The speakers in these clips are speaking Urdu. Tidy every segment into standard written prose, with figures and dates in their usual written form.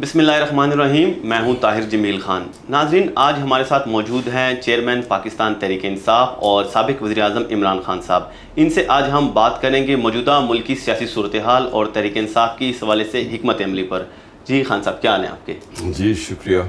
بسم اللہ الرحمن الرحیم. میں ہوں طاہر جمیل خان. ناظرین، آج ہمارے ساتھ موجود ہیں چیئرمین پاکستان تحریک انصاف اور سابق وزیر اعظم عمران خان صاحب. ان سے آج ہم بات کریں گے موجودہ ملکی سیاسی صورتحال اور تحریک انصاف کی اس حوالے سے حکمت عملی پر. جی خان صاحب، کیا حال ہیں آپ کے؟ جی شکریہ.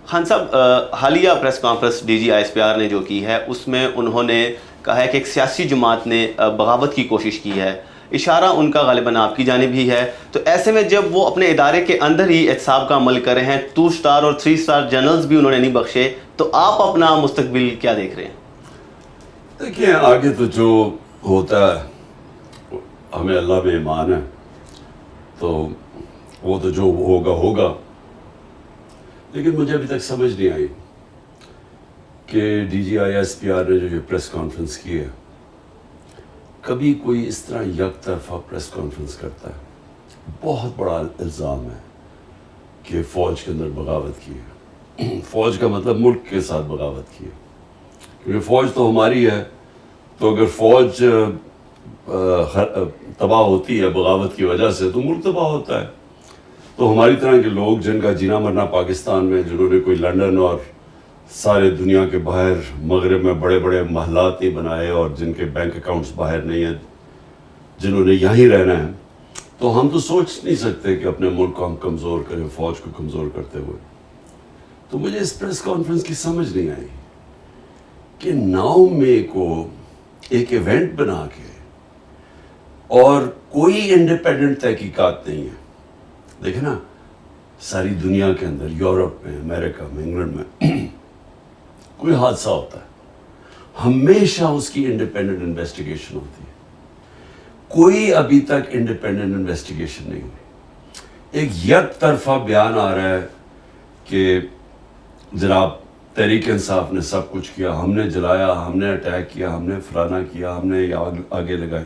خان صاحب، حالیہ press conference D G I S P R نے جو کی ہے اس میں انہوں نے کہا ہے کہ ایک سیاسی جماعت نے بغاوت کی کوشش کی ہے. اشارہ ان کا غالباً آپ کی جانب ہی ہے. تو ایسے میں جب وہ اپنے ادارے کے اندر ہی احتساب کا عمل کر رہے ہیں، 2 اسٹار اور 3 اسٹار جنرلز بھی انہوں نے نہیں بخشے، تو آپ اپنا مستقبل کیا دیکھ رہے ہیں؟ دیکھیں، آگے تو جو ہوتا ہے ہمیں اللہ میں ایمان ہے، تو وہ تو جو ہوگا ہوگا. لیکن مجھے ابھی تک سمجھ نہیں آئی کہ D G I S P R نے جو یہ پریس کانفرنس کی ہے، کبھی کوئی اس طرح یک طرفہ پریس کانفرنس کرتا ہے. بہت بڑا الزام ہے کہ فوج کے اندر بغاوت کی ہے. فوج کا مطلب ملک کے ساتھ بغاوت کی ہے، کیونکہ فوج تو ہماری ہے. تو اگر فوج تباہ ہوتی ہے بغاوت کی وجہ سے تو ملک تباہ ہوتا ہے. تو ہماری طرح کے لوگ جن کا جینا مرنا پاکستان میں، جنہوں نے کوئی لنڈن اور سارے دنیا کے باہر مغرب میں بڑے بڑے محلات نہیں بنائے اور جن کے بینک اکاؤنٹس باہر نہیں ہیں، جنہوں نے یہیں رہنا ہے، تو ہم تو سوچ نہیں سکتے کہ اپنے ملک کو ہم کمزور کریں فوج کو کمزور کرتے ہوئے. تو مجھے اس پریس کانفرنس کی سمجھ نہیں آئی کہ 9 مئی کو ایک ایونٹ بنا کے اور کوئی انڈیپینڈنٹ تحقیقات نہیں ہے. دیکھیں نا، ساری دنیا کے اندر، یورپ میں، امریکہ میں، انگلینڈ میں کوئی حادثہ ہوتا ہے، ہمیشہ اس کی انڈیپینڈنٹ انویسٹیگیشن ہوتی ہے. کوئی ابھی تک انڈیپینڈنٹ انویسٹیگیشن نہیں ہوئی. ایک یک طرفہ بیان آ رہا ہے کہ جناب تحریک انصاف نے سب کچھ کیا، ہم نے جلایا، ہم نے اٹیک کیا، ہم نے فلانا کیا، ہم نے آگے لگائی.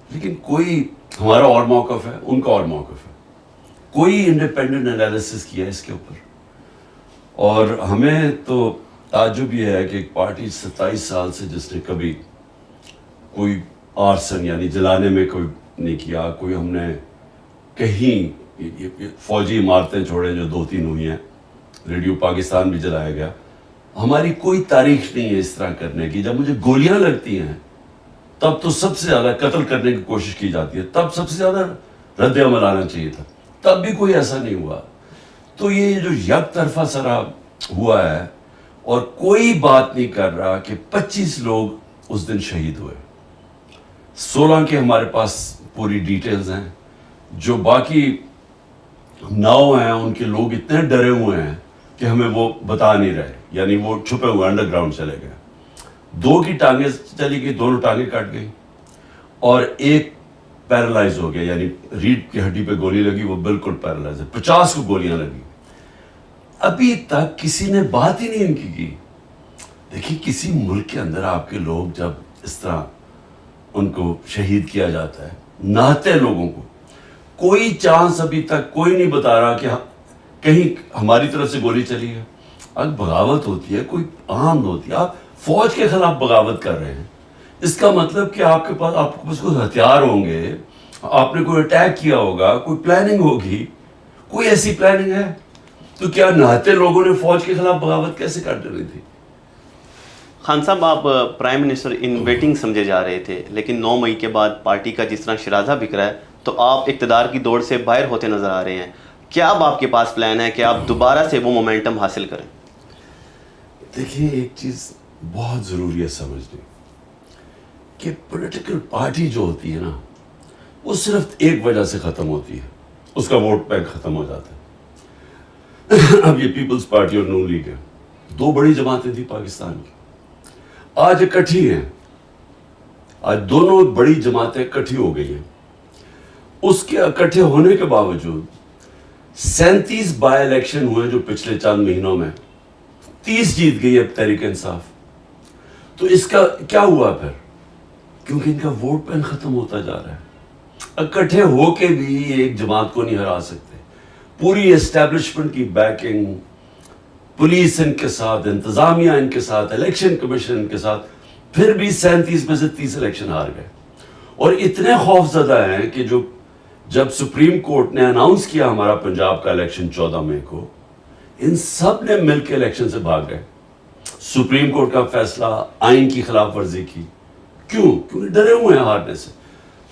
لیکن کوئی، ہمارا اور موقف ہے، ان کا اور موقف ہے. کوئی انڈیپینڈنٹ انالیسس کیا اس کے اوپر. اور ہمیں تو تعجب یہ ہے کہ ایک پارٹی 27 سال سے جس نے کبھی کوئی آرسن یعنی جلانے میں کوئی نہیں کیا، کوئی ہم نے کہیں فوجی عمارتیں چھوڑیں جو 2-3 ہوئی ہیں، ریڈیو پاکستان بھی جلایا گیا، ہماری کوئی تاریخ نہیں ہے اس طرح کرنے کی. جب مجھے گولیاں لگتی ہیں تب تو سب سے زیادہ قتل کرنے کی کوشش کی جاتی ہے، تب سب سے زیادہ رد عمل آنا چاہیے تھا، تب بھی کوئی ایسا نہیں ہوا. تو یہ جو یک طرفہ سرا ہوا ہے اور کوئی بات نہیں کر رہا کہ 25 لوگ اس دن شہید ہوئے. 16 کے ہمارے پاس پوری ڈیٹیلز ہیں. جو باقی 9 ہیں ان کے لوگ اتنے ڈرے ہوئے ہیں کہ ہمیں وہ بتا نہیں رہے، یعنی وہ چھپے ہوئے انڈر گراؤنڈ چلے گئے. 2 کی ٹانگیں چلی گئی، دونوں ٹانگیں کٹ گئی، اور ایک پیرالائز ہو گیا، یعنی ریڑھ کی ہڈی پہ گولی لگی، وہ بالکل پیرالائز ہے. 50 کو گولیاں لگی. ابھی تک کسی نے بات ہی نہیں ان کی. دیکھیے، کسی ملک کے اندر آپ کے لوگ جب اس طرح ان کو شہید کیا جاتا ہے، نہتے لوگوں کو، کوئی چانس ابھی تک کوئی نہیں بتا رہا کہ کہیں ہماری طرف سے گولی چلی ہے. اگر بغاوت ہوتی ہے، کوئی عام ہوتی ہے، آپ فوج کے خلاف بغاوت کر رہے ہیں، اس کا مطلب کہ آپ کے پاس کوئی ہتھیار ہوں گے، آپ نے کوئی اٹیک کیا ہوگا، کوئی پلاننگ ہوگی. کوئی ایسی پلاننگ ہے؟ تو کیا نہتے لوگوں نے فوج کے خلاف بغاوت کیسے کر ڈالی تھی؟ خان صاحب، آپ پرائم منسٹر ان ویٹنگ سمجھے جا رہے تھے، لیکن 9 مئی کے بعد پارٹی کا جس طرح شرازہ بکھ رہا ہے تو آپ اقتدار کی دوڑ سے باہر ہوتے نظر آ رہے ہیں. کیا اب آپ کے پاس پلان ہے کہ آپ دوبارہ سے وہ مومنٹم حاصل کریں؟ دیکھیں، ایک چیز بہت ضروری ہے سمجھنے کہ پولیٹیکل پارٹی جو ہوتی ہے نا، وہ صرف ایک وجہ سے ختم ہوتی ہے، اس کا ووٹ بینک ختم ہو جاتا ہے. اب یہ پیپلز پارٹی اور نون لیگ ہے، 2 بڑی جماعتیں تھیں پاکستان کی، آج اکٹھی ہیں. آج دونوں بڑی جماعتیں اکٹھی ہو گئی ہیں. اس کے اکٹھے ہونے کے باوجود 37 بائی الیکشن ہوئے جو پچھلے چند مہینوں میں، 30 جیت گئی اب تحریک انصاف. تو اس کا کیا ہوا پھر؟ کیونکہ ان کا ووٹ بینک ختم ہوتا جا رہا ہے. اکٹھے ہو کے بھی ایک جماعت کو نہیں ہرا سکتے. پوری اسٹیبلشمنٹ کی بیکنگ، پولیس ان کے ساتھ، انتظامیہ ان کے ساتھ، الیکشن کمیشن ان کے ساتھ، پھر بھی 37 میں سے 30 الیکشن ہار گئے. اور اتنے خوف زدہ ہیں کہ جو جب سپریم کورٹ نے اناؤنس کیا ہمارا پنجاب کا الیکشن 14 مئی کو، ان سب نے مل کے الیکشن سے بھاگ گئے. سپریم کورٹ کا فیصلہ آئین کی خلاف ورزی کی. کیوں؟ کیونکہ ڈرے ہوئے ہیں ہارنے سے.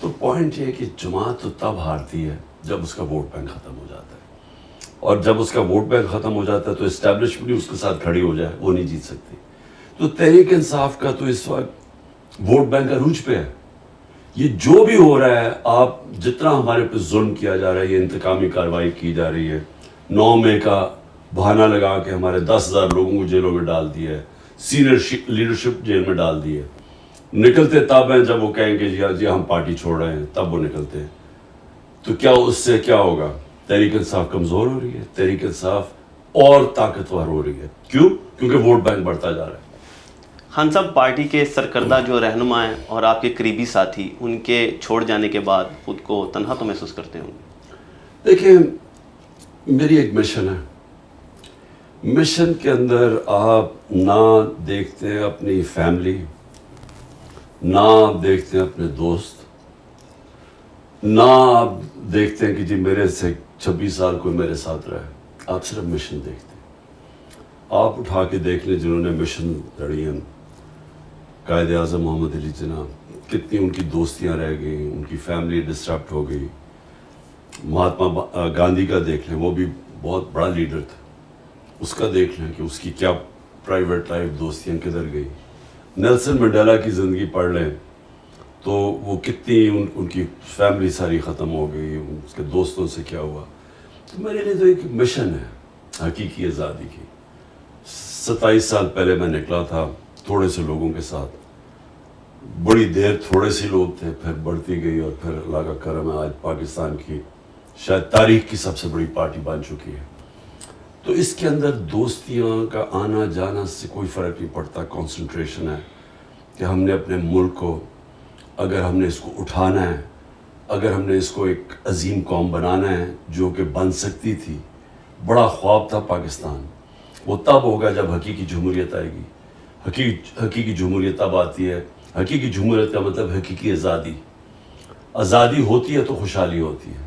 تو پوائنٹ یہ ہے کہ جماعت تو تب ہارتی ہے جب اس کا ووٹ بینک ختم ہو جاتا ہے، اور جب اس کا ووٹ بینک ختم ہو جاتا ہے تو اسٹیبلشمنٹ بھی اس کے ساتھ کھڑی ہو جائے، وہ نہیں جیت سکتی. تو تحریک انصاف کا تو اس وقت ووٹ بینک عروج پہ ہے. یہ جو بھی ہو رہا ہے، آپ جتنا ہمارے پہ ظلم کیا جا رہا ہے، یہ انتقامی کارروائی کی جا رہی ہے، 9 مئی کا بہانہ لگا کے ہمارے 10,000 لوگوں کو جیلوں میں ڈال دیا ہے، سینئر لیڈرشپ جیل میں ڈال دی ہے. نکلتے تب ہیں جب وہ کہیں کہ جی ہم پارٹی چھوڑ رہے ہیں، تب وہ نکلتے ہیں. تو کیا اس سے کیا ہوگا؟ تحریک انصاف کمزور ہو رہی ہے، تحریک انصاف اور طاقتور ہو رہی ہے. کیوں؟ کیونکہ ووٹ بینک بڑھتا جا رہا ہے. خان صاحب، پارٹی کے سرکردہ جو رہنما ہیں اور آپ کے قریبی ساتھی، ان کے چھوڑ جانے کے بعد خود کو تنہا تو محسوس کرتے ہوں گے؟ دیکھیں، میری ایک مشن ہے. مشن کے اندر آپ نہ دیکھتے ہیں اپنی فیملی، نہ آپ دیکھتے ہیں اپنے دوست، نہ آپ دیکھتے ہیں کہ جی میرے سے 26 سال کوئی میرے ساتھ رہے. آپ صرف مشن دیکھتے ہیں. آپ اٹھا کے دیکھ لیں جنہوں نے مشن لڑی ہیں، قائد اعظم محمد علی جناح، کتنی ان کی دوستیاں رہ گئیں، ان کی فیملی ڈسٹربٹ ہو گئی. مہاتما گاندھی کا دیکھ لیں، وہ بھی بہت بڑا لیڈر تھا. اس کا دیکھ لیں کہ اس کی کیا پرائیویٹ لائف، دوستیاں کدھر گئی. نیلسن منڈیلا کی زندگی پڑھ لیں تو وہ کتنی ان کی فیملی ساری ختم ہو گئی، اس کے دوستوں سے کیا ہوا. تو میرے لیے تو ایک مشن ہے حقیقی آزادی کی. 27 سال پہلے میں نکلا تھا تھوڑے سے لوگوں کے ساتھ، بڑی دیر تھوڑے سے لوگ تھے، پھر بڑھتی گئی، اور پھر اللہ کا کرم ہے آج پاکستان کی شاید تاریخ کی سب سے بڑی پارٹی بن چکی ہے. تو اس کے اندر دوستیاں کا آنا جانا سے کوئی فرق نہیں پڑتا. کنسنٹریشن ہے کہ ہم نے اپنے ملک کو، اگر ہم نے اس کو اٹھانا ہے، اگر ہم نے اس کو ایک عظیم قوم بنانا ہے جو کہ بن سکتی تھی. بڑا خواب تھا پاکستان، وہ تب ہوگا جب حقیقی جمہوریت آئے گی. حقیقی جمہوریت تب آتی ہے. حقیقی جمہوریت کا مطلب حقیقی آزادی. آزادی ہوتی ہے تو خوشحالی ہوتی ہے.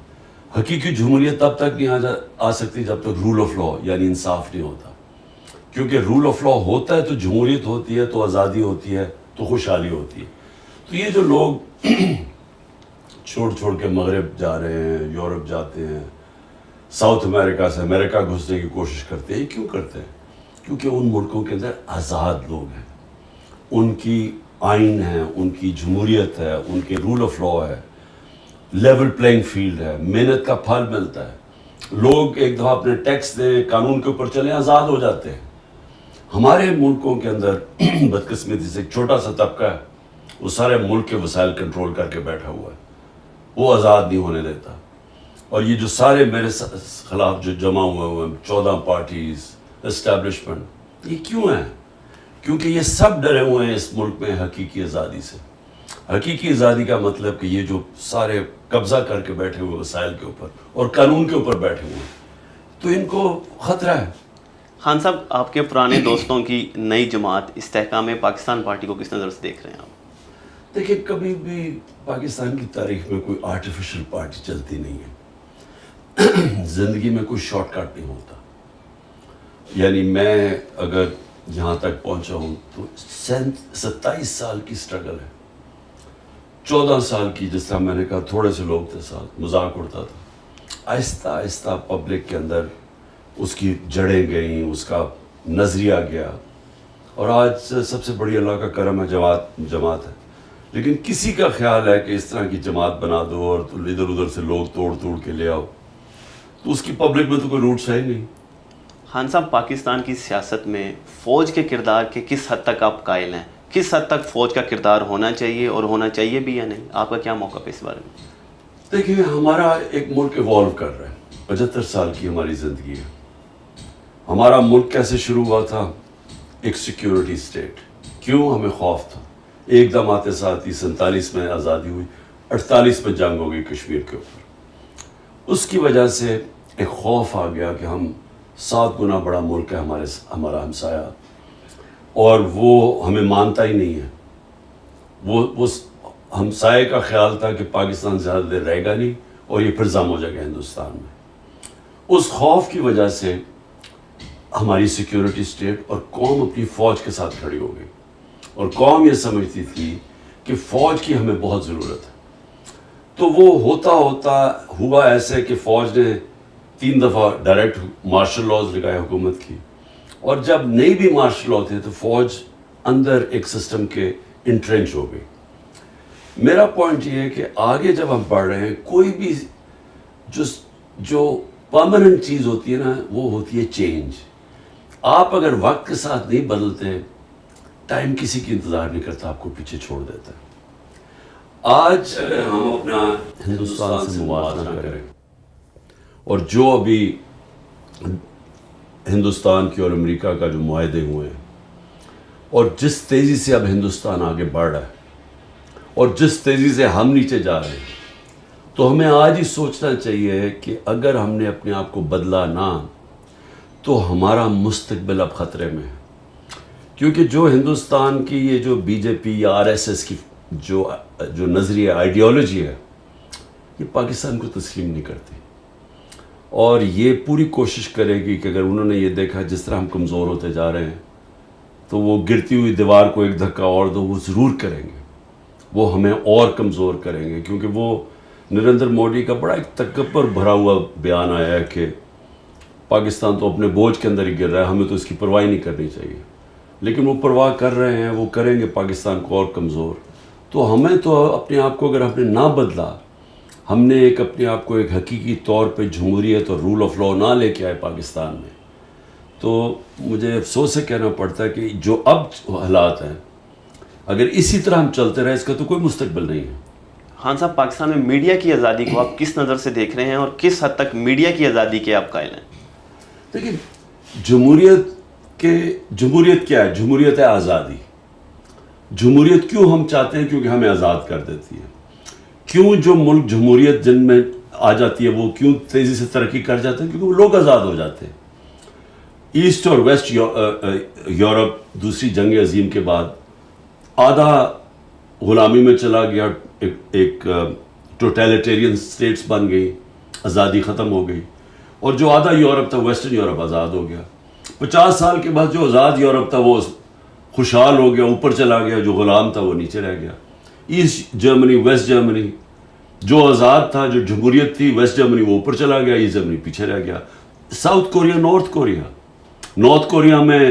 حقیقی جمہوریت تب تک نہیں آ سکتی جب تک رول آف لا یعنی انصاف نہیں ہوتا. کیونکہ رول آف لا ہوتا ہے تو جمہوریت ہوتی ہے، تو آزادی ہوتی ہے، تو خوشحالی ہوتی ہے. تو یہ جو لوگ چھوڑ کے مغرب جا رہے ہیں، یورپ جاتے ہیں، ساؤتھ امریکہ سے امریکہ گھسنے کی کوشش کرتے ہیں، یہ کیوں کرتے ہیں؟ کیونکہ ان ملکوں کے اندر آزاد لوگ ہیں، ان کی آئین ہے، ان کی جمہوریت ہے، ان کے رول آف لا ہے، لیول پلینگ فیلڈ ہے، محنت کا پھل ملتا ہے. لوگ ایک دفعہ اپنے ٹیکس دیں، قانون کے اوپر چلیں، آزاد ہو جاتے ہیں. ہمارے ملکوں کے اندر بدقسمتی سے ایک چھوٹا سا طبقہ ہے، وہ سارے ملک کے وسائل کنٹرول کر کے بیٹھا ہوا ہے، وہ آزاد نہیں ہونے دیتا. اور یہ جو سارے میرے خلاف جو جمع ہوئے ہیں 14 پارٹیز، اسٹیبلشمنٹ، یہ کیوں ہیں؟ کیونکہ یہ سب ڈرے ہوئے ہیں اس ملک میں حقیقی آزادی سے. حقیقی آزادی کا مطلب کہ یہ جو سارے قبضہ کر کے بیٹھے ہوئے وسائل کے اوپر اور قانون کے اوپر بیٹھے ہوئے ہیں، تو ان کو خطرہ ہے. خان صاحب، آپ کے پرانے دوستوں کی نئی جماعت استحکام پاکستان پارٹی کو کس نظر سے دیکھ رہے ہیں آپ؟ دیکھیں، کبھی بھی پاکستان کی تاریخ میں کوئی آرٹیفیشل پارٹی چلتی نہیں ہے. زندگی میں کوئی شارٹ کٹ نہیں ہوتا. یعنی میں اگر یہاں تک پہنچا ہوں تو 27 سال کی سٹرگل ہے. 14 سال کی، جس طرح میں نے کہا تھوڑے سے لوگ تھے ساتھ، مذاق اڑتا تھا. آہستہ آہستہ پبلک کے اندر اس کی جڑیں گئیں، اس کا نظریہ گیا، اور آج سب سے بڑی اللہ کا کرم ہے جماعت ہے. لیکن کسی کا خیال ہے کہ اس طرح کی جماعت بنا دو اور ادھر ادھر سے لوگ توڑ کے لے آؤ، تو اس کی پبلک میں تو کوئی روٹس ہے ہی نہیں. خان صاحب، پاکستان کی سیاست میں فوج کے کردار کے کس حد تک آپ قائل ہیں؟ کس حد تک فوج کا کردار ہونا چاہیے اور ہونا چاہیے بھی یا نہیں؟ آپ کا کیا موقف ہے اس بارے میں؟ دیکھیں، ہمارا ایک ملک ایوالو کر رہا ہے. 75 سال کی ہماری زندگی ہے. ہمارا ملک کیسے شروع ہوا تھا؟ ایک سیکیورٹی اسٹیٹ. کیوں؟ ہمیں خوف تھا. ایک دم آتے ساتھ ہی 47 میں آزادی ہوئی، 48 میں جنگ ہو گئی کشمیر کے اوپر. اس کی وجہ سے ایک خوف آ گیا کہ ہم 7 گنا بڑا ملک ہے ہمارا ہمسایہ، اور وہ ہمیں مانتا ہی نہیں ہے. وہ ہمسائے کا خیال تھا کہ پاکستان زیادہ دیر رہے گا نہیں، اور یہ پھر ضم ہو جائے گا ہندوستان میں. اس خوف کی وجہ سے ہماری سیکیورٹی اسٹیٹ اور قوم اپنی فوج کے ساتھ کھڑی ہو گئی, اور قوم یہ سمجھتی تھی کہ فوج کی ہمیں بہت ضرورت ہے. تو وہ ہوتا ہوا ایسے کہ فوج نے 3 دفعہ ڈائریکٹ مارشل لاز لگائے حکومت کی, اور جب نہیں بھی مارشل لا تھے تو فوج اندر ایک سسٹم کے انٹرنچ ہو گئی. میرا پوائنٹ یہ ہے کہ آگے جب ہم پڑھ رہے ہیں, کوئی بھی جو پرماننٹ چیز ہوتی ہے نا, وہ ہوتی ہے چینج. آپ اگر وقت کے ساتھ نہیں بدلتے, ٹائم کسی کی انتظار نہیں کرتا, آپ کو پیچھے چھوڑ دیتا ہے. آج اگر ہم اپنا ہندوستان سے موازنہ کریں, اور جو ابھی ہندوستان کی اور امریکہ کا جو معاہدے ہوئے ہیں, اور جس تیزی سے اب ہندوستان آگے بڑھ رہا ہے, اور جس تیزی سے ہم نیچے جا رہے ہیں, تو ہمیں آج ہی سوچنا چاہیے کہ اگر ہم نے اپنے آپ کو بدلا نہ, تو ہمارا مستقبل اب خطرے میں ہے. کیونکہ جو ہندوستان کی یہ جو بی جے پی یا RSS کی جو نظریہ آئیڈیالوجی ہے, یہ پاکستان کو تسلیم نہیں کرتی, اور یہ پوری کوشش کرے گی کہ اگر انہوں نے یہ دیکھا جس طرح ہم کمزور ہوتے جا رہے ہیں, تو وہ گرتی ہوئی دیوار کو ایک دھکا اور دو, وہ ضرور کریں گے. وہ ہمیں اور کمزور کریں گے, کیونکہ وہ نریندر مودی کا بڑا ایک تکبر بھرا ہوا بیان آیا ہے کہ پاکستان تو اپنے بوجھ کے اندر ہی گر رہا ہے, ہمیں تو اس کی پرواہ نہیں کرنی چاہیے. لیکن وہ پرواہ کر رہے ہیں, وہ کریں گے پاکستان کو اور کمزور. تو ہمیں تو اپنے آپ کو اگر ہم نے نہ بدلا, ہم نے ایک اپنے آپ کو ایک حقیقی طور پہ جمہوریت اور رول آف لا نہ لے کے آئے پاکستان میں, تو مجھے افسوس سے کہنا پڑتا ہے کہ جو اب حالات ہیں, اگر اسی طرح ہم چلتے رہے, اس کا تو کوئی مستقبل نہیں ہے. خان صاحب, پاکستان میں میڈیا کی آزادی کو آپ کس نظر سے دیکھ رہے ہیں, اور کس حد تک میڈیا کی آزادی کے آپ قائل ہیں؟ دیکھیں, جمہوریت کیا ہے؟ جمہوریت ہے آزادی. جمہوریت کیوں ہم چاہتے ہیں؟ کیونکہ ہمیں آزاد کر دیتی ہے. کیوں جو ملک جمہوریت جن میں آ جاتی ہے وہ کیوں تیزی سے ترقی کر جاتے ہیں؟ کیونکہ وہ لوگ آزاد ہو جاتے ہیں. ایسٹ اور ویسٹ یورپ دوسری جنگ عظیم کے بعد آدھا غلامی میں چلا گیا, ایک ٹوٹیلیٹیرین سٹیٹس بن گئی, آزادی ختم ہو گئی. اور جو آدھا یورپ تھا, ویسٹرن یورپ, آزاد ہو گیا. 50 سال کے بعد جو آزاد یورپ تھا وہ خوشحال ہو گیا, اوپر چلا گیا. جو غلام تھا وہ نیچے رہ گیا. ایسٹ جرمنی, ویسٹ جرمنی, جو آزاد تھا, جو جمہوریت تھی, ویسٹ جرمنی وہ اوپر چلا گیا, ایسٹ جرمنی پیچھے رہ گیا. ساؤتھ کوریا, نارتھ کوریا میں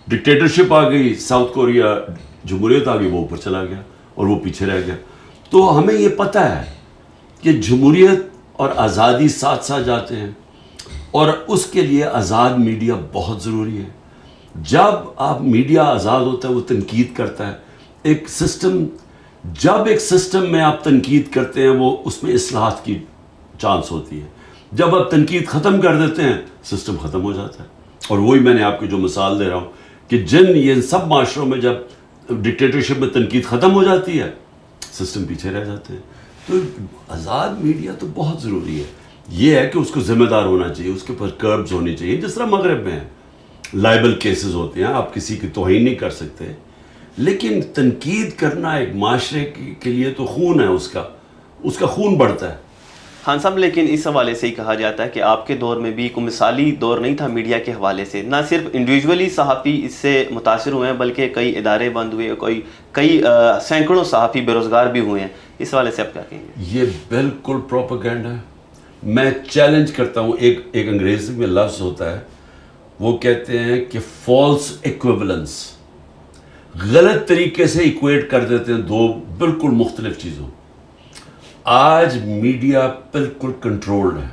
ڈکٹیٹرشپ آ گئی, ساؤتھ کوریا جمہوریت آ گئی, وہ اوپر چلا گیا اور وہ پیچھے رہ گیا. تو ہمیں یہ پتہ ہے کہ جمہوریت اور آزادی ساتھ ساتھ جاتے ہیں, اور اس کے لیے آزاد میڈیا بہت ضروری ہے. جب آپ میڈیا آزاد ہوتا ہے, وہ تنقید کرتا ہے. ایک سسٹم, جب ایک سسٹم میں آپ تنقید کرتے ہیں, وہ اس میں اصلاحات کی چانس ہوتی ہے. جب آپ تنقید ختم کر دیتے ہیں, سسٹم ختم ہو جاتا ہے. اور وہی میں نے آپ کو جو مثال دے رہا ہوں کہ یہ سب معاشروں میں جب ڈکٹیٹرشپ میں تنقید ختم ہو جاتی ہے, سسٹم پیچھے رہ جاتے ہیں. تو آزاد میڈیا تو بہت ضروری ہے. یہ ہے کہ اس کو ذمہ دار ہونا چاہیے, اس کے اوپر کربز ہونی چاہیے. جس طرح مغرب میں لائبل کیسز ہوتے ہیں, آپ کسی کی توہین نہیں کر سکتے, لیکن تنقید کرنا ایک معاشرے کے لیے تو خون ہے, اس کا خون بڑھتا ہے. خان صاحب, لیکن اس حوالے سے ہی کہا جاتا ہے کہ آپ کے دور میں بھی کوئی مثالی دور نہیں تھا میڈیا کے حوالے سے. نہ صرف انڈیویجولی صحافی اس سے متاثر ہوئے ہیں, بلکہ کئی ادارے بند ہوئے, کئی سینکڑوں صحافی بے روزگار بھی ہوئے ہیں. اس حوالے سے آپ کیا کہیں گے؟ یہ بالکل پروپیگنڈا ہے. میں چیلنج کرتا ہوں, ایک انگریزی میں لفظ ہوتا ہے, وہ کہتے ہیں کہ فالس ایکویولنس. غلط طریقے سے ایکویٹ کر دیتے ہیں دو بالکل مختلف چیزوں. آج میڈیا بالکل کنٹرولڈ ہے.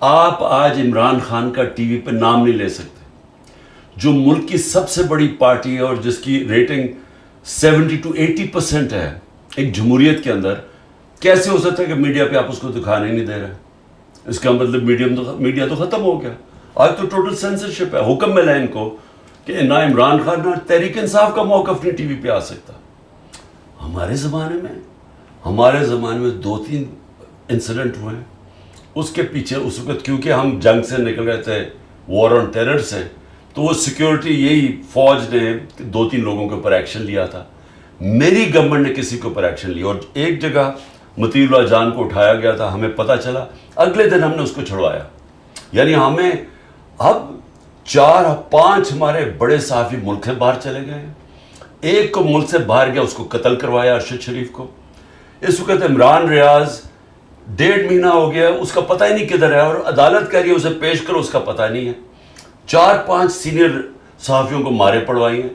آپ آج عمران خان کا ٹی وی پہ نام نہیں لے سکتے, جو ملک کی سب سے بڑی پارٹی ہے اور جس کی ریٹنگ 70 to 80% ہے ایک جمہوریت کے اندر. کیسے ہو سکتا ہے کہ میڈیا پہ آپ اس کو دکھانے نہیں دے رہے؟ اس کا مطلب میڈیا تو ختم ہو گیا. آج تو ٹوٹل سینسرشپ ہے. حکم ملا ان کو کہ نہ عمران خان نہ تحریک انصاف کا موقف نہیں ٹی وی پہ آ سکتا. ہمارے زمانے میں 2-3 انسیڈنٹ ہوئے. اس کے پیچھے اس وقت کیونکہ ہم جنگ سے نکل گئے تھے, وار آن ٹیرر سے, تو وہ سیکیورٹی یہی فوج نے 2-3 لوگوں کے اوپر ایکشن لیا تھا. میری گورنمنٹ نے کسی کے اوپر ایکشن لیا, اور ایک جگہ مطیع اللہ جان کو اٹھایا گیا تھا, ہمیں پتہ چلا, اگلے دن ہم نے اس کو چھڑوایا. یعنی ہمیں اب 4-5 ہمارے بڑے صحافی ملک سے باہر چلے گئے ہیں. ایک کو ملک سے باہر گیا, اس کو قتل کروایا, ارشد شریف کو. اس وقت عمران ریاض 1.5 مہینہ ہو گیا, اس کا پتہ ہی نہیں کدھر ہے, اور عدالت کہہ رہی ہے اسے پیش کرو, اس کا پتہ نہیں ہے. 4-5 سینئر صحافیوں کو مارے پڑوائی ہیں.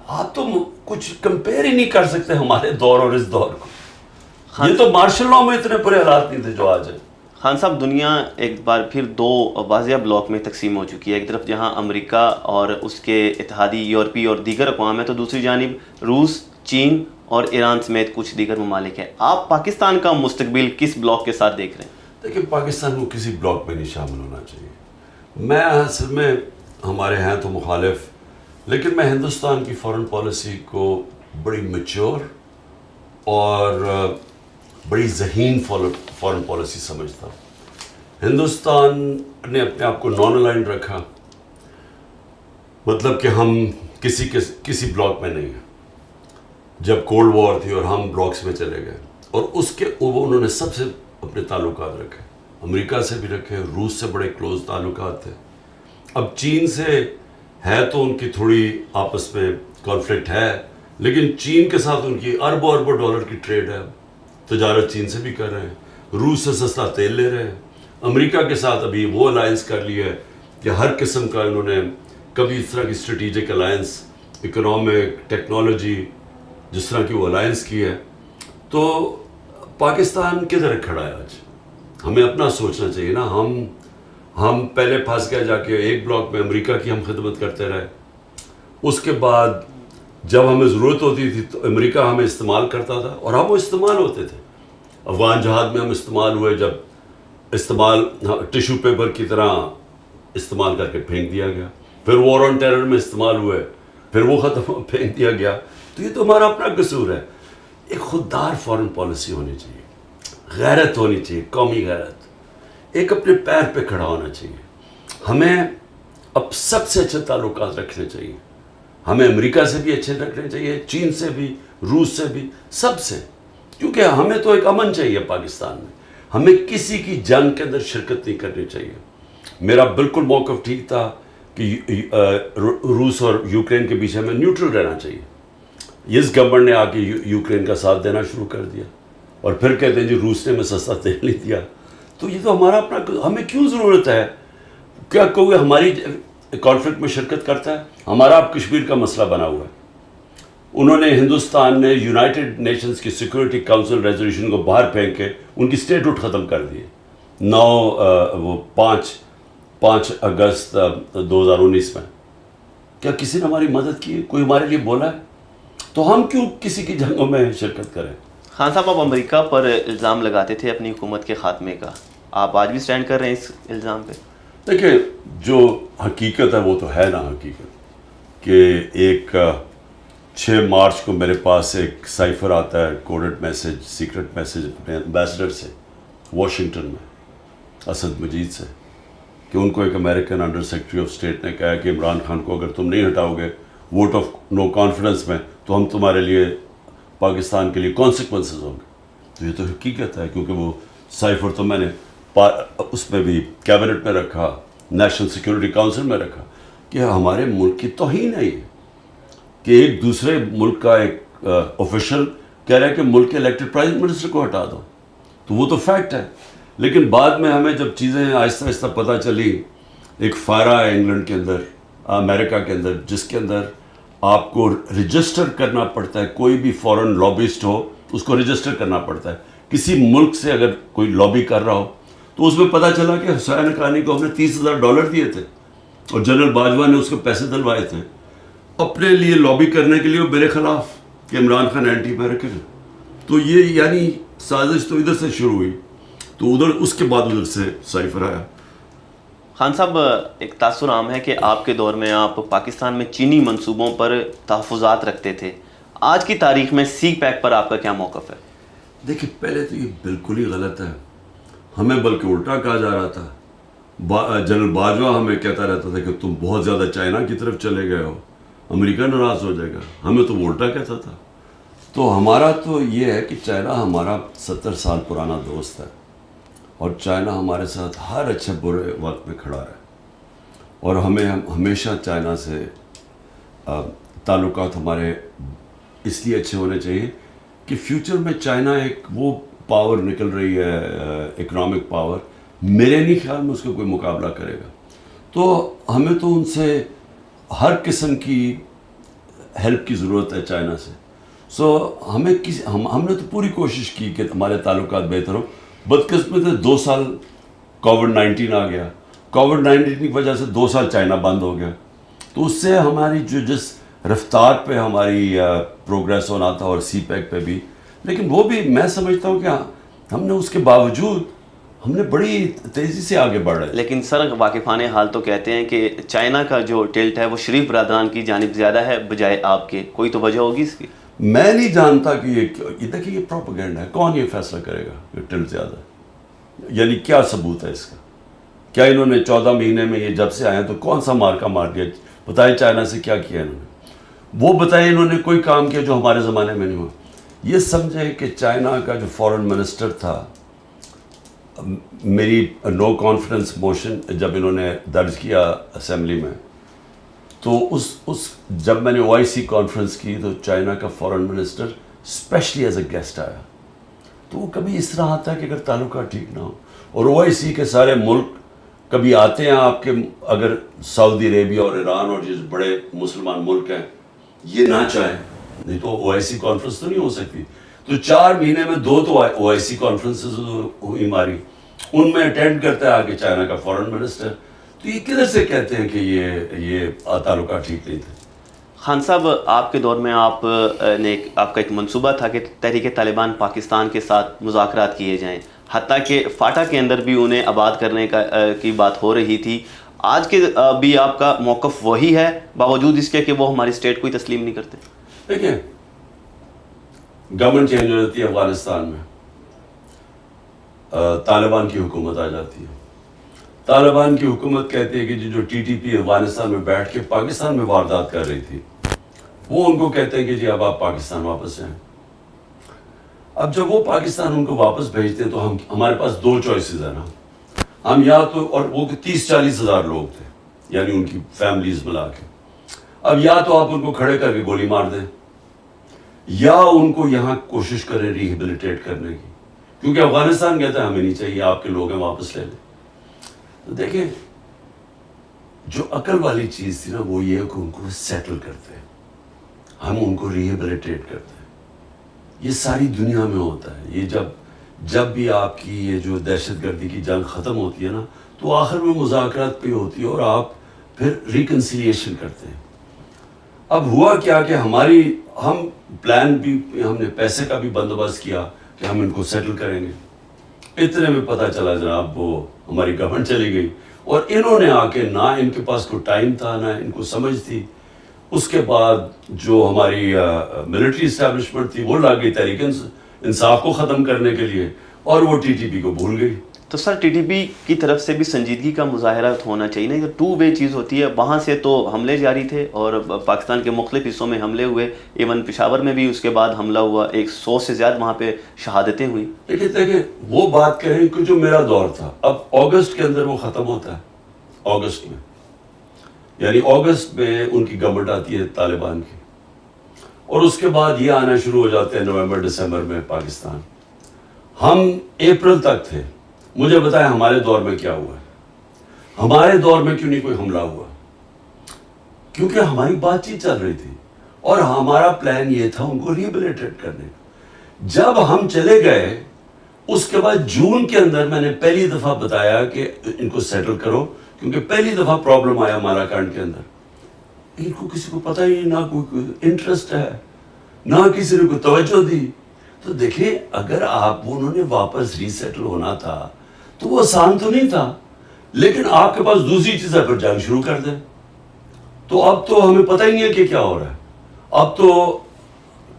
آپ تو کچھ کمپیئر ہی نہیں کر سکتے ہمارے دور اور اس دور کو. یہ تو مارشل لاء میں اتنے برے حالات نہیں تھے جو آج ہیں. خان صاحب, دنیا ایک بار پھر 2 واضح بلاک میں تقسیم ہو چکی ہے. ایک طرف جہاں امریکہ اور اس کے اتحادی یورپی اور دیگر اقوام ہیں, تو دوسری جانب روس, چین اور ایران سمیت کچھ دیگر ممالک ہیں. آپ پاکستان کا مستقبل کس بلاک کے ساتھ دیکھ رہے ہیں؟ دیکھیں, پاکستان کو کسی بلاک میں نہیں شامل ہونا چاہیے. میں اصل میں, ہمارے ہیں تو مخالف, لیکن میں ہندوستان کی فارن پالیسی کو بڑی میچور اور بڑی ذہین فارن پالیسی سمجھتا ہوں. ہندوستان نے اپنے آپ کو نان الائنڈ رکھا, مطلب کہ ہم کسی بلاک میں نہیں ہیں. جب کولڈ وار تھی اور ہم بلاکس میں چلے گئے, اور اس کے انہوں نے سب سے اپنے تعلقات رکھے, امریکہ سے بھی رکھے, روس سے بڑے کلوز تعلقات تھے. اب چین سے ہے تو ان کی تھوڑی آپس میں کانفلکٹ ہے, لیکن چین کے ساتھ ان کی اربوں ڈالر کی ٹریڈ ہے, تجارت چین سے بھی کر رہے ہیں. روس سے سستا تیل لے رہے ہیں. امریکہ کے ساتھ ابھی وہ الائنس کر لی ہے کہ ہر قسم کا انہوں نے کبھی اس طرح کی اسٹریٹجک الائنس, اکنامک, ٹیکنالوجی, جس طرح کی وہ الائنس کی ہے. تو پاکستان کدھر کھڑا ہے آج؟ ہمیں اپنا سوچنا چاہیے نا. ہم پہلے پھنس گئے جا کے ایک بلاک میں, امریکہ کی ہم خدمت کرتے رہے. اس کے بعد جب ہمیں ضرورت ہوتی تھی تو امریکہ ہمیں استعمال کرتا تھا, اور ہم وہ استعمال ہوتے تھے. افغان جہاد میں ہم استعمال ہوئے, جب استعمال ٹیشو پیپر کی طرح استعمال کر کے پھینک دیا گیا. پھر وار آن ٹیرر میں استعمال ہوئے, پھر وہ ختم پھینک دیا گیا. تو یہ تو ہمارا اپنا قصور ہے. ایک خوددار فارن پالیسی ہونی چاہیے, غیرت ہونی چاہیے, قومی غیرت, ایک اپنے پیر پہ کھڑا ہونا چاہیے. ہمیں اب سب سے اچھے تعلقات رکھنے چاہیے. ہمیں امریکہ سے بھی اچھے رکھنے چاہیے, چین سے بھی, روس سے بھی, سب سے. کیونکہ ہمیں تو ایک امن چاہیے پاکستان میں. ہمیں کسی کی جنگ کے اندر شرکت نہیں کرنی چاہیے. میرا بالکل موقف ٹھیک تھا کہ روس اور یوکرین کے بیچ ہمیں نیوٹرل رہنا چاہیے. اس گورنمنٹ نے آ کے یوکرین کا ساتھ دینا شروع کر دیا, اور پھر کہتے ہیں جی روس نے ہمیں سستا تیل نہیں دیا. تو یہ تو ہمارا اپنا, ہمیں کیوں ضرورت ہے؟ کیا کوئی ہماری کانفلکٹ میں شرکت کرتا ہے؟ ہمارا اب کشمیر کا مسئلہ بنا ہوا ہے. انہوں نے, ہندوستان نے یونائٹڈ نیشنز کی سیکورٹی کاؤنسل ریزولوشن کو باہر پھینک کے ان کی اسٹیٹوٹ ختم کر دیے. 5 اگست 2019 میں. کیا کسی نے ہماری مدد کی ہے؟ کوئی ہمارے لیے بولا ہے؟ تو ہم کیوں کسی کی جنگوں میں شرکت کریں؟ خان صاحب, آپ امریکہ پر الزام لگاتے تھے اپنی حکومت کے خاتمے کا, آپ آج بھی سٹینڈ کر رہے ہیں اس الزام پہ؟ دیکھیں, جو حقیقت ہے وہ تو ہے نا حقیقت, کہ ایک 6 مارچ کو میرے پاس ایک سائفر آتا ہے, کوڈڈ میسج, سیکرٹ میسج اپنے امبیسڈر سے واشنگٹن میں, اسد مجید سے, کہ ان کو ایک American under secretary of state نے کہا کہ عمران خان کو اگر تم نہیں ہٹاؤ گے ووٹ آف نو کانفیڈنس میں, تو ہم تمہارے لیے, پاکستان کے لیے کانسیکوینسز ہوں گے. تو یہ تو حقیقت ہے, کیونکہ وہ سائفر تو میں نے اس میں بھی کیبنٹ میں رکھا, نیشنل سیکورٹی کاؤنسل میں رکھا, کہ ہمارے ملک کی توہین ہے یہ, کہ ایک دوسرے ملک کا ایک آفیشل کہہ رہا ہے کہ ملک کے الیکٹڈ پرائم منسٹر کو ہٹا دو. تو وہ تو فیکٹ ہے. لیکن بعد میں ہمیں جب چیزیں آہستہ آہستہ پتہ چلی, ایک فائرہ ہے انگلینڈ کے اندر, امریکہ کے اندر, جس کے اندر آپ کو رجسٹر کرنا پڑتا ہے. کوئی بھی فورن لابسٹ ہو اس کو رجسٹر کرنا پڑتا ہے. کسی ملک سے اگر کوئی لابی کر رہا ہو تو اس میں پتہ چلا کہ حسین حقانی کو ہم نے $30,000 دیے تھے, اور جنرل باجوہ نے اس کو پیسے دلوائے تھے اپنے لیے لابی کرنے کے لیے, وہ میرے خلاف, کہ عمران خان اینٹی امریکن ہے. تو یہ یعنی سازش تو ادھر سے شروع ہوئی, تو ادھر اس کے بعد ادھر سے سائفر آیا. خان صاحب, ایک تاثر عام ہے کہ آپ کے دور میں آپ پاکستان میں چینی منصوبوں پر تحفظات رکھتے تھے. آج کی تاریخ میں سی پیک پر آپ کا کیا موقف ہے؟ دیکھیں, پہلے تو یہ بالکل ہی غلط ہے. ہمیں بلکہ الٹا کہا جا رہا تھا. جنرل باجوہ ہمیں کہتا رہتا تھا کہ تم بہت زیادہ چائنا کی طرف چلے گئے ہو, امریکہ ناراض ہو جائے گا. ہمیں تو وہ الٹا کہتا تھا. تو ہمارا تو یہ ہے کہ چائنا ہمارا 70 سال پرانا دوست ہے اور چائنا ہمارے ساتھ ہر اچھے برے وقت میں کھڑا رہا اور ہمیں ہمیشہ چائنا سے تعلقات ہمارے اس لیے اچھے ہونے چاہیے کہ فیوچر میں چائنا ایک وہ پاور نکل رہی ہے اکنامک پاور، میرے نہیں خیال میں اس کا کوئی مقابلہ کرے گا. تو ہمیں تو ان سے ہر قسم کی ہیلپ کی ضرورت ہے چائنا سے. سو ہمیں ہم نے تو پوری کوشش کی کہ ہمارے تعلقات بہتر ہوں. بدقسمت ہے 2 سال کووڈ-19 آ گیا. کووڈ-19 کی وجہ سے 2 سال چائنا بند ہو گیا. تو اس سے ہماری جس رفتار پہ ہماری پروگریس ہونا تھا اور سی پیک پہ بھی، لیکن وہ بھی میں سمجھتا ہوں کہ ہم نے اس کے باوجود ہم نے بڑی تیزی سے آگے بڑھ رہے. لیکن سر واقفان حال تو کہتے ہیں کہ چائنا کا جو ٹلٹ ہے وہ شریف برادران کی جانب زیادہ ہے بجائے آپ کے. کوئی تو وجہ ہوگی اس کی؟ میں نہیں جانتا کہ یہ دیکھیں یہ پروپیگنڈا ہے. کون یہ فیصلہ کرے گا کہ ٹلٹ زیادہ ہے؟ یعنی کیا ثبوت ہے اس کا؟ کیا انہوں نے 14 مہینے میں یہ جب سے آئے تو کون سا مارکا مار دیا؟ بتائیں چائنا سے کیا کیا انہوں نے؟ وہ بتائیں انہوں نے کوئی کام کیا جو ہمارے زمانے میں نہیں ہوا. یہ سمجھیں کہ چائنا کا جو فورن منسٹر تھا، میری نو کانفیڈنس موشن جب انہوں نے درج کیا اسمبلی میں، تو اس جب میں نے OIC کانفرنس کی تو چائنا کا foreign minister specially as a guest آیا. تو وہ کبھی اس طرح آتا ہے کہ اگر تعلقات ٹھیک نہ ہو، اور OIC کے سارے ملک کبھی آتے ہیں آپ کے، اگر سعودی عربیہ اور ایران اور جس بڑے مسلمان ملک ہیں یہ نہ چاہیں، نہیں تو OIC کانفرنس تو نہیں ہو سکتی. تو 4 مہینے میں 2 تو OIC کانفرنسز ہوئی ہماری، ان میں اٹینڈ کرتا ہے آگے چائنا کا فورن منسٹر. تو یہ کدھر سے کہتے ہیں کہ یہ تعلقات ٹھیک نہیں تھے؟ خان صاحب، آپ کے دور میں آپ کا ایک منصوبہ تھا کہ تحریک طالبان پاکستان کے ساتھ مذاکرات کیے جائیں، حتیٰ کہ فاٹا کے اندر بھی انہیں آباد کرنے کی بات ہو رہی تھی. آج کے بھی آپ کا موقف وہی ہے باوجود اس کے کہ وہ ہماری اسٹیٹ کو ہی تسلیم نہیں کرتے؟ دیکھیں، گورنمنٹ چینج ہو جاتی ہے افغانستان میں، طالبان کی حکومت آ جاتی ہے. طالبان کی حکومت کہتی ہے کہ جو TTP افغانستان میں بیٹھ کے پاکستان میں واردات کر رہی تھی، وہ ان کو کہتے ہیں کہ جی اب آپ پاکستان واپس جائیں. اب جب وہ پاکستان ان کو واپس بھیجتے ہیں تو ہمارے پاس 2 چوائسز ہیں نا. ہم یا تو، اور وہ 30-40 ہزار لوگ تھے یعنی ان کی فیملیز ملا کے، اب یا تو آپ ان کو کھڑے کر کے گولی مار دیں یا ان کو یہاں کوشش کریں ریہیبلیٹیٹ کرنے کی، کیونکہ افغانستان کہتا ہے ہمیں نہیں چاہیے، آپ کے لوگ ہیں واپس لے لیں. تو دیکھیں، جو عقل والی چیز تھی نا وہ یہ کہ ان کو سیٹل کرتے ہیں، ہم ان کو ریہیبلیٹیٹ کرتے ہیں. یہ ساری دنیا میں ہوتا ہے. یہ جب بھی آپ کی یہ جو دہشت گردی کی جنگ ختم ہوتی ہے نا تو آخر میں مذاکرات پہ ہوتی ہے اور آپ پھر ریکنسیلیشن کرتے ہیں. اب ہوا کیا کہ ہم پلان بھی، ہم نے پیسے کا بھی بندوبست کیا کہ ہم ان کو سیٹل کریں گے. اتنے میں پتہ چلا جناب وہ ہماری گورنمنٹ چلی گئی اور انہوں نے آ کے، نہ ان کے پاس کوئی ٹائم تھا نہ ان کو سمجھ تھی. اس کے بعد جو ہماری ملٹری اسٹیبلشمنٹ تھی وہ لا گئی تحریک انصاف کو ختم کرنے کے لیے اور وہ TTP کو بھول گئی. تو سر TTP کی طرف سے بھی سنجیدگی کا مظاہرہ ہونا چاہیے نا. یہ 2 وے چیز ہوتی ہے. وہاں سے تو حملے جاری تھے اور پاکستان کے مختلف حصوں میں حملے ہوئے، ایون پشاور میں بھی اس کے بعد حملہ ہوا، 100 سے زیادہ وہاں پہ شہادتیں ہوئیں. دیکھیں وہ بات کہیں کہ جو میرا دور تھا، اب اگست کے اندر وہ ختم ہوتا ہے. اگست میں، یعنی اگست میں ان کی گورنمنٹ آتی ہے طالبان کی، اور اس کے بعد یہ آنا شروع ہو جاتے ہیں نومبر دسمبر میں پاکستان. ہم اپریل تک تھے. مجھے بتائیں ہمارے دور میں کیا ہوا ہے؟ ہمارے دور میں کیوں نہیں کوئی حملہ ہوا؟ کیونکہ ہماری بات چیت چل رہی تھی اور ہمارا پلان یہ تھا ان کو ریہیبلیٹیٹ کرنے کا. جب ہم چلے گئے اس کے بعد جون کے اندر میں نے پہلی دفعہ بتایا کہ ان کو سیٹل کرو، کیونکہ پہلی دفعہ پرابلم آیا ہمارا کانڈ کے اندر. ان کو کسی کو پتہ ہی نہ کوئی انٹرسٹ ہے، نہ کسی نے کوئی توجہ دی. تو دیکھیں، اگر انہوں نے واپس ری سیٹل ہونا تھا تو وہ آسان تو نہیں تھا، لیکن آپ کے پاس دوسری چیز ہے پھر جنگ شروع کر دیں. تو اب تو ہمیں پتہ ہی نہیں ہے کہ کیا ہو رہا ہے. اب تو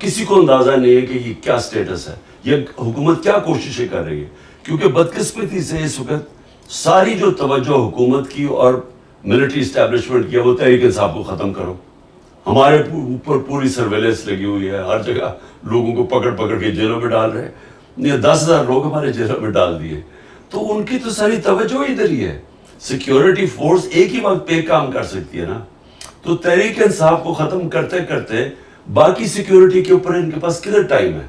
کسی کو اندازہ نہیں ہے کہ یہ کیا سٹیٹس ہے، یہ حکومت کیا کوششیں کر رہی ہے. کیونکہ بدقسمتی سے اس وقت ساری جو توجہ حکومت کی اور ملٹری اسٹیبلشمنٹ کی وہ تحریک انصاف کو ختم کرو. ہمارے اوپر پوری سرویلنس لگی ہوئی ہے، ہر جگہ لوگوں کو پکڑ پکڑ کے جیلوں میں ڈال رہے ہیں، یہ 10,000 لوگ ہمارے جیلوں میں ڈال دیے. تو ان کی تو ساری توجہ ادھر ہی ہے. سیکیورٹی فورس ایک ہی وقت پہ کام کر سکتی ہے نا. تو تحریک انصاف کو ختم کرتے کرتے باقی سیکیورٹی کے اوپر ان کے پاس کدھر ٹائم ہے.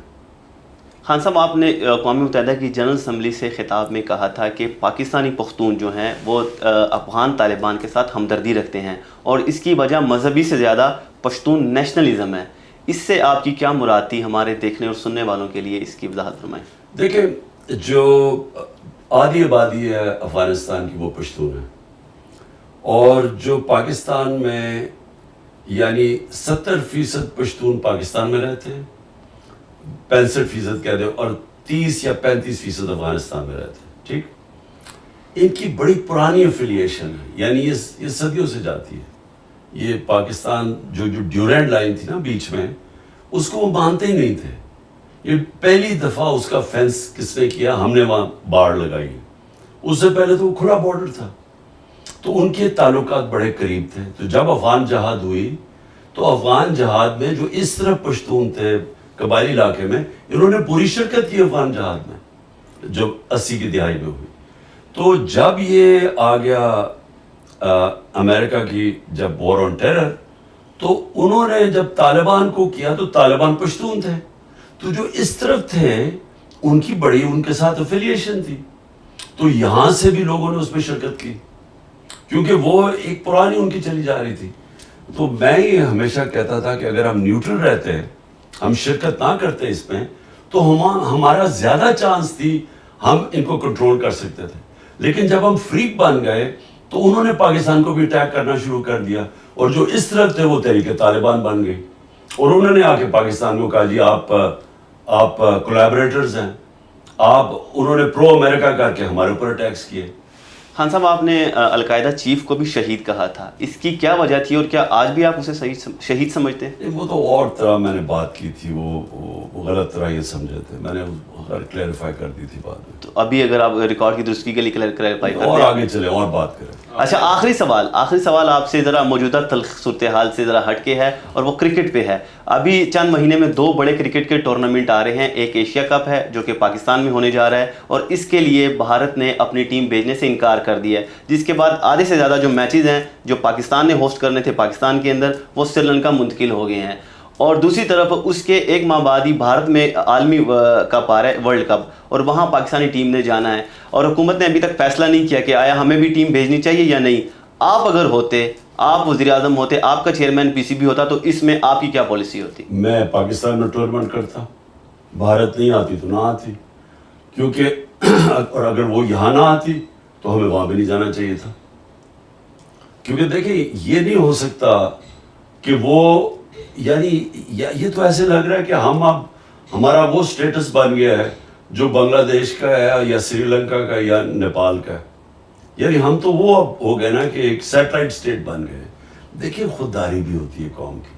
خان صاحب، آپ نے اقوام متحدہ کی جنرل اسمبلی سے خطاب میں کہا تھا کہ پاکستانی پختون جو ہیں وہ افغان طالبان کے ساتھ ہمدردی رکھتے ہیں اور اس کی وجہ مذہبی سے زیادہ پشتون نیشنلزم ہے. اس سے آپ کی کیا مراد تھی؟ ہمارے دیکھنے اور سننے والوں کے لیے اس کی وضاحت فرمائیں. دیکھیں، جو آدھی آبادی ہے افغانستان کی وہ پشتون ہے، اور جو پاکستان میں یعنی 70% پشتون پاکستان میں رہتے ہیں، 65% کہہ دیں، اور 30 یا 35% افغانستان میں رہتے ہیں. ٹھیک، ان کی بڑی پرانی افیلیشن ہے، یعنی یہ صدیوں سے جاتی ہے. یہ پاکستان جو ڈیورینڈ لائن تھی نا بیچ میں، اس کو وہ مانتے ہی نہیں تھے. یہ پہلی دفعہ اس کا فینس کس نے کیا؟ ہم نے وہاں باڑ لگائی. اس سے پہلے تو وہ کھلا بارڈر تھا. تو ان کے تعلقات بڑے قریب تھے. تو جب افغان جہاد ہوئی تو افغان جہاد میں جو اس طرف پشتون تھے قبائلی علاقے میں، انہوں نے پوری شرکت کی افغان جہاد میں جو 80 کی دہائی میں ہوئی. تو جب یہ آ گیا امریکہ کی جب وار آن ٹیرر، تو انہوں نے جب طالبان کو کیا تو طالبان پشتون تھے. تو جو اس طرف تھے ان کی بڑی ان کے ساتھ افیلیشن تھی. تو یہاں سے بھی لوگوں نے اس میں شرکت کی کیونکہ وہ ایک پرانی ان کی چلی جا رہی تھی. تو میں یہ ہمیشہ کہتا تھا کہ اگر ہم نیوٹرل رہتے، ہم شرکت نہ کرتے اس میں، تو ہمارا زیادہ چانس تھی ہم ان کو کنٹرول کر سکتے تھے. لیکن جب ہم فریق بن گئے تو انہوں نے پاکستان کو بھی اٹیک کرنا شروع کر دیا، اور جو اس طرف تھے وہ تحریک طالبان بن گئی، اور انہوں نے آ کے پاکستان کو کہا جی آپ کولیبریٹرز ہیں. انہوں نے پرو امریکہ کر کے ہمارے اوپر اٹیکس کیے. خان صاحب، آپ نے القاعدہ چیف کو بھی شہید کہا تھا. اس کی کیا وجہ تھی اور کیا آج بھی آپ اسے شہید سمجھتے ہیں؟ وہ تو اور طرح میں نے بات کی تھی، وہ غلط طرح یہ سمجھے تھے. میں نے کلیریفائی کر دی تھی بعد میں. تو ابھی اگر آپ ریکارڈ کی درستگی کے لیے کلیریفائی کرتے ہیں اور آگے چلیں اور بات کریں. اچھا، آخری سوال آپ سے ذرا موجودہ تلخ صورتحال سے ذرا ہٹ کے ہے، اور وہ کرکٹ پہ ہے. ابھی چند مہینے میں 2 بڑے کرکٹ کے ٹورنامنٹ آ رہے ہیں. ایک ایشیا کپ ہے جو کہ پاکستان میں ہونے جا رہا ہے، اور اس کے لیے بھارت نے اپنی ٹیم بھیجنے سے انکار کر دیا ہے، جس کے بعد آدھے سے زیادہ جو میچز ہیں جو پاکستان نے ہوسٹ کرنے تھے پاکستان کے اندر، وہ سری لنکا منتقل ہو گئے ہیں. اور دوسری طرف اس کے ایک ماہ بعد ہی بھارت میں عالمی کپ آ رہا ہے، ورلڈ کپ، اور وہاں پاکستانی ٹیم نے جانا ہے. اور حکومت نے ابھی تک فیصلہ نہیں کیا کہ آیا ہمیں بھی ٹیم بھیجنی چاہیے یا نہیں. آپ اگر ہوتے، آپ وزیر اعظم ہوتے، آپ کا چیئرمین پی سی بی ہوتا، تو اس میں آپ کی کیا پالیسی ہوتی؟ میں پاکستان میں ٹورنامنٹ کرتا. بھارت نہیں آتی تو نہ آتی، کیونکہ اور اگر وہ یہاں نہ آتی تو ہمیں وہاں بھی نہیں جانا چاہیے تھا. کیونکہ دیکھیں یہ نہیں ہو سکتا کہ وہ یعنی یہ تو ایسے لگ رہا ہے کہ ہم اب ہمارا وہ سٹیٹس بن گیا ہے جو بنگلہ دیش کا ہے یا سری لنکا کا یا نیپال کا ہے. یعنی ہم تو وہ اب ہو گئے نا کہ ایک سیٹلائٹ اسٹیٹ بن گئے. دیکھیں خودداری بھی ہوتی ہے قوم کی.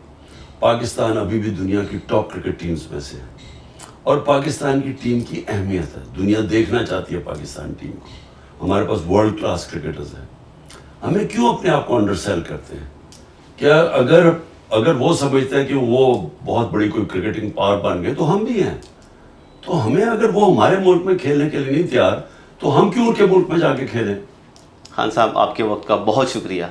پاکستان ابھی بھی دنیا کی ٹاپ کرکٹ ٹیمز میں سے ہے، اور پاکستان کی ٹیم کی اہمیت ہے. دنیا دیکھنا چاہتی ہے پاکستان ٹیم کو. ہمارے پاس ورلڈ کلاس کرکٹرز ہیں. ہمیں کیوں اپنے آپ کو انڈر سیل کرتے ہیں؟ کیا اگر وہ سمجھتے ہیں کہ وہ بہت بڑی کوئی کرکٹنگ پاور بن گئے تو ہم بھی ہیں. تو ہمیں اگر وہ ہمارے ملک میں کھیلنے کے لیے نہیں تیار تو ہم کیوں ان کے ملک میں جا کے کھیلیں؟ خان صاحب، آپ کے وقت کا بہت شکریہ.